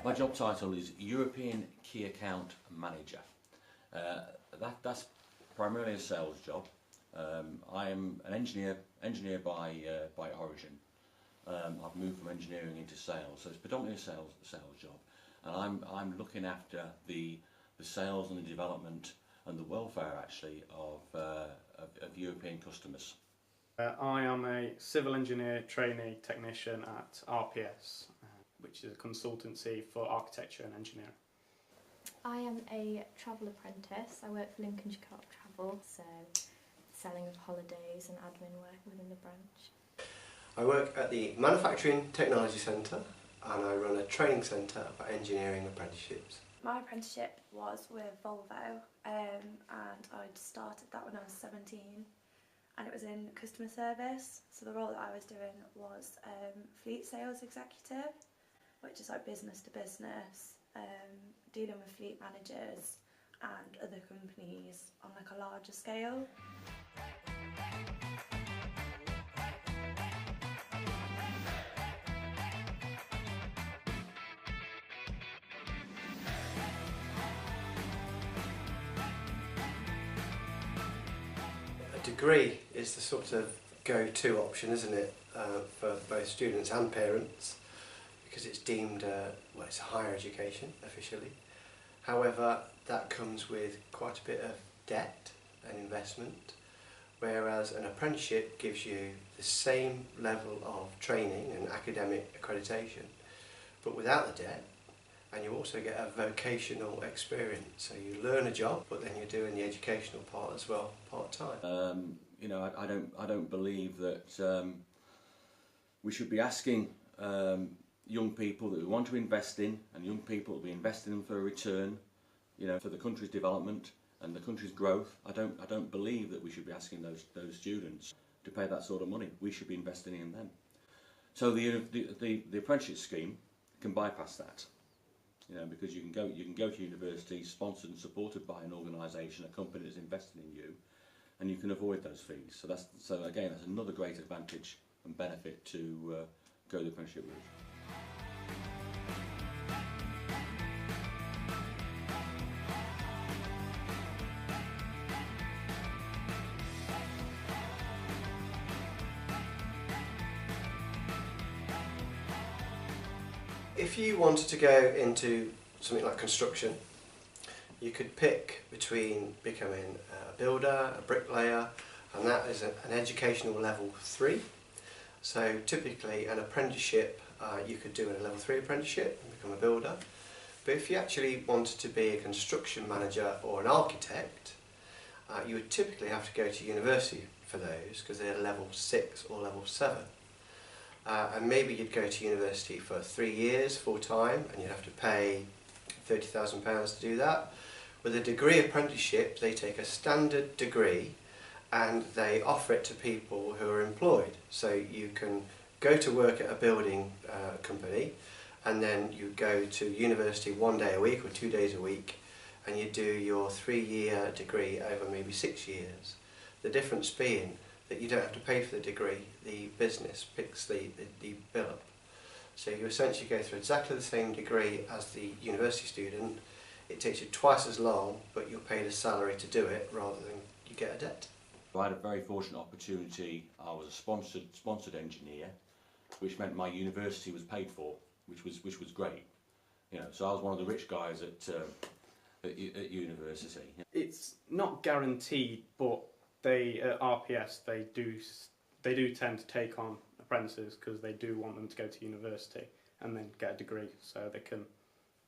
My job title is European Key Account Manager. That's primarily a sales job. I am an engineer by origin. I've moved from engineering into sales, so it's predominantly a sales job, and I'm looking after the sales and the development and the welfare actually of European customers. I am a civil engineer trainee technician at RPS, which is a consultancy for architecture and engineering. I am a travel apprentice. I work for Lincolnshire Co-op Travel, so selling of holidays and admin work within the branch. I work at the Manufacturing Technology Centre and I run a training centre for engineering apprenticeships. My apprenticeship was with Volvo and I'd started that when I was 17, and it was in customer service. So the role that I was doing was fleet sales executive, which is like business to business, dealing with fleet managers and other companies on like a larger scale. A degree is the sort of go-to option, isn't it, for both students and parents, because it's deemed, well, it's a higher education officially. However, that comes with quite a bit of debt and investment, whereas an apprenticeship gives you the same level of training and academic accreditation, but without the debt, and you also get a vocational experience. So you learn a job, but then you're doing the educational part as well, part-time. You know, I don't believe that we should be asking young people that we want to invest in, and young people will be investing in for a return, you know, for the country's development and the country's growth. I don't believe that we should be asking those students to pay that sort of money. We should be investing in them. So the apprenticeship scheme can bypass that, you know, because you can go to university sponsored and supported by an organisation, a company that's invested in you, and you can avoid those fees. So again, that's another great advantage and benefit to go the apprenticeship route. If you wanted to go into something like construction, you could pick between becoming a builder, a bricklayer, and that is an educational level 3. So typically an apprenticeship, you could do a level 3 apprenticeship and become a builder. But if you actually wanted to be a construction manager or an architect, you would typically have to go to university for those, because they're level 6 or level 7. And maybe you'd go to university for 3 years full time, and you'd have to pay £30,000 to do that. With a degree apprenticeship, they take a standard degree and they offer it to people who are employed. So you can go to work at a building company, and then you go to university 1 day a week or 2 days a week, and you do your 3-year degree over maybe 6 years. The difference being that you don't have to pay for the degree, the business picks the bill up. So you essentially go through exactly the same degree as the university student. It takes you twice as long, but you're paid a salary to do it rather than you get a debt. I had a very fortunate opportunity. I was a sponsored engineer, which meant my university was paid for, which was great. You know, so I was one of the rich guys at university. It's not guaranteed, but at RPS they do tend to take on apprentices because they do want them to go to university and then get a degree so they can,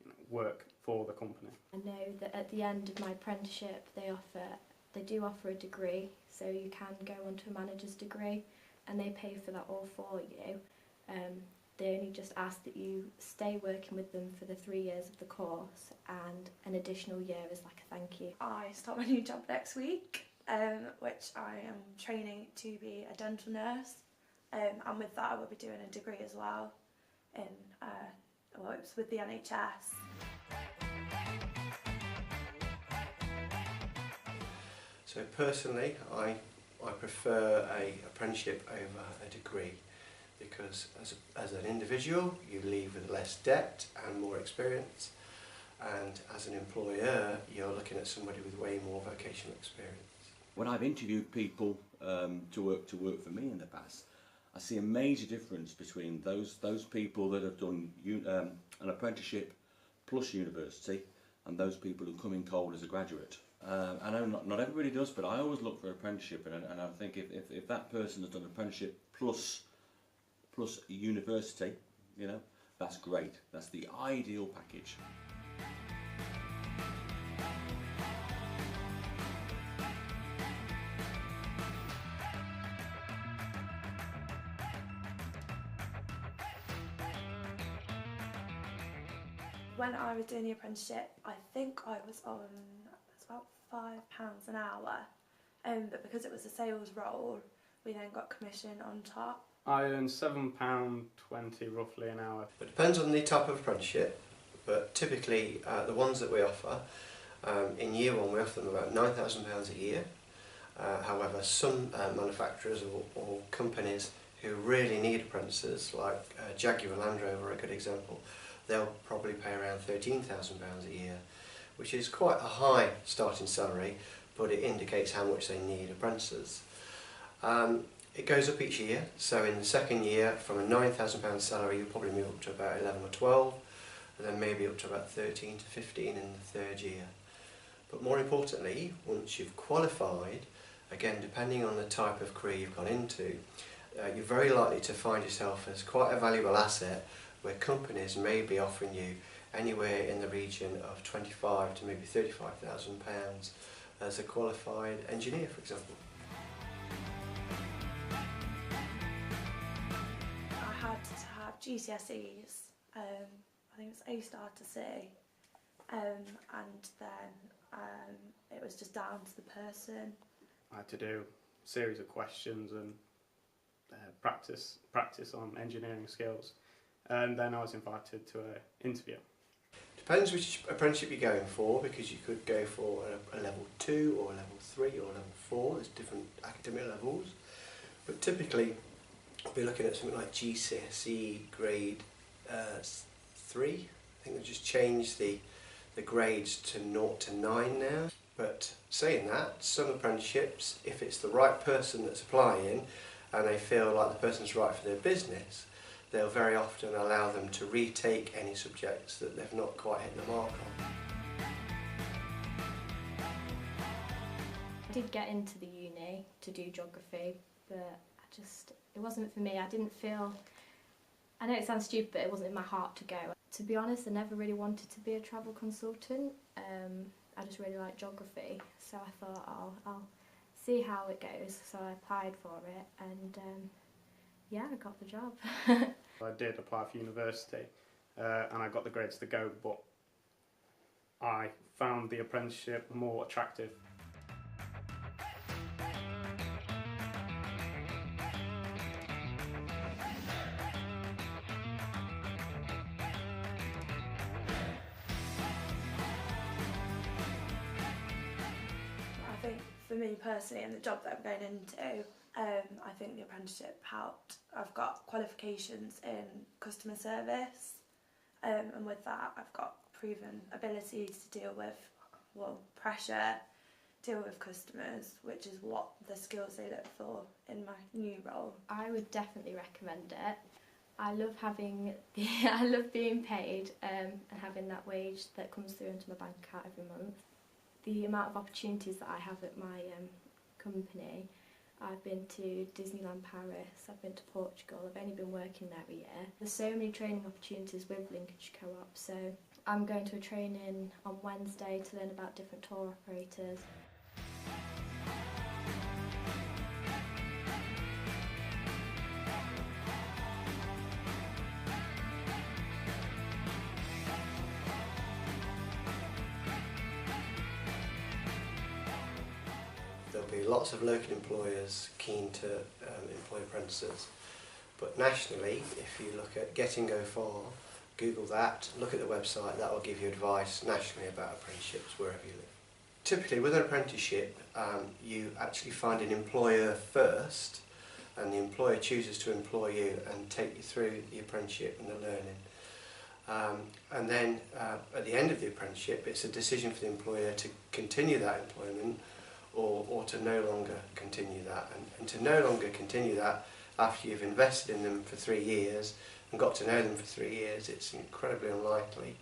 you know, work for the company. I know that at the end of my apprenticeship they do offer a degree, so you can go on to a manager's degree and they pay for that all for you. They only just ask that you stay working with them for the 3 years of the course, and an additional year is like a thank you. I start my new job next week, which I am training to be a dental nurse, and with that I will be doing a degree as well in, well, it's with the NHS. So personally, I prefer an apprenticeship over a degree. because as an individual you leave with less debt and more experience, and as an employer you're looking at somebody with way more vocational experience. When I've interviewed people to work for me in the past, I see a major difference between those people that have done an apprenticeship plus university and those people who come in cold as a graduate. I know not everybody does, but I always look for an apprenticeship, and I think if that person has done an apprenticeship plus university, you know, that's great. That's the ideal package. When I was doing the apprenticeship, I think I was on about £5 an hour, but because it was a sales role, we then got commission on top. I earn £7.20 roughly an hour. It depends on the type of apprenticeship, but typically the ones that we offer, in year one we offer them about £9,000 a year. However, some manufacturers or companies who really need apprentices, like Jaguar Land Rover are a good example, they'll probably pay around £13,000 a year, which is quite a high starting salary, but it indicates how much they need apprentices. It goes up each year, so in the second year from a £9,000 salary you'll probably move up to about 11 or 12, and then maybe up to about 13 to 15 in the third year. But more importantly, once you've qualified, again depending on the type of career you've gone into, you're very likely to find yourself as quite a valuable asset, where companies may be offering you anywhere in the region of £25,000 to maybe £35,000 as a qualified engineer, for example. I had to have GCSEs, I think it was A star to C, and then it was just down to the person. I had to do a series of questions and practice on engineering skills, and then I was invited to an interview. Depends which apprenticeship you're going for, because you could go for a level 2 or a level 3 or a level 4, there's different academic levels, but typically we'll be looking at something like GCSE grade 3. I think they've just changed the grades to 0 to 9 now. But saying that, some apprenticeships, if it's the right person that's applying and they feel like the person's right for their business, they'll very often allow them to retake any subjects that they've not quite hit the mark on. I did get into the uni to do geography, but it wasn't for me. I didn't feel, I know it sounds stupid, but it wasn't in my heart to go. To be honest, I never really wanted to be a travel consultant. I just really like geography, so I thought I'll see how it goes. So I applied for it, and yeah, I got the job. I did apply for university, and I got the grades to go, but I found the apprenticeship more attractive. I think for me personally, and the job that I'm going into, I think the apprenticeship helped. I've got qualifications in customer service, and with that I've got proven abilities to deal with, pressure, deal with customers, which is what the skills they look for in my new role. I would definitely recommend it. I love I love being paid and having that wage that comes through into my bank account every month. The amount of opportunities that I have at my company, I've been to Disneyland Paris, I've been to Portugal, I've only been working there a year. There's so many training opportunities with Lincolnshire Co-op, so I'm going to a training on Wednesday to learn about different tour operators. There'll be lots of local employers keen to employ apprentices, but nationally, if you look at Getting Go Far, Google that, look at the website, that will give you advice nationally about apprenticeships wherever you live. Typically with an apprenticeship, you actually find an employer first, and the employer chooses to employ you and take you through the apprenticeship and the learning. And then at the end of the apprenticeship, it's a decision for the employer to continue that employment or to no longer continue that. And to no longer continue that after you've invested in them for 3 years and got to know them for 3 years, it's incredibly unlikely.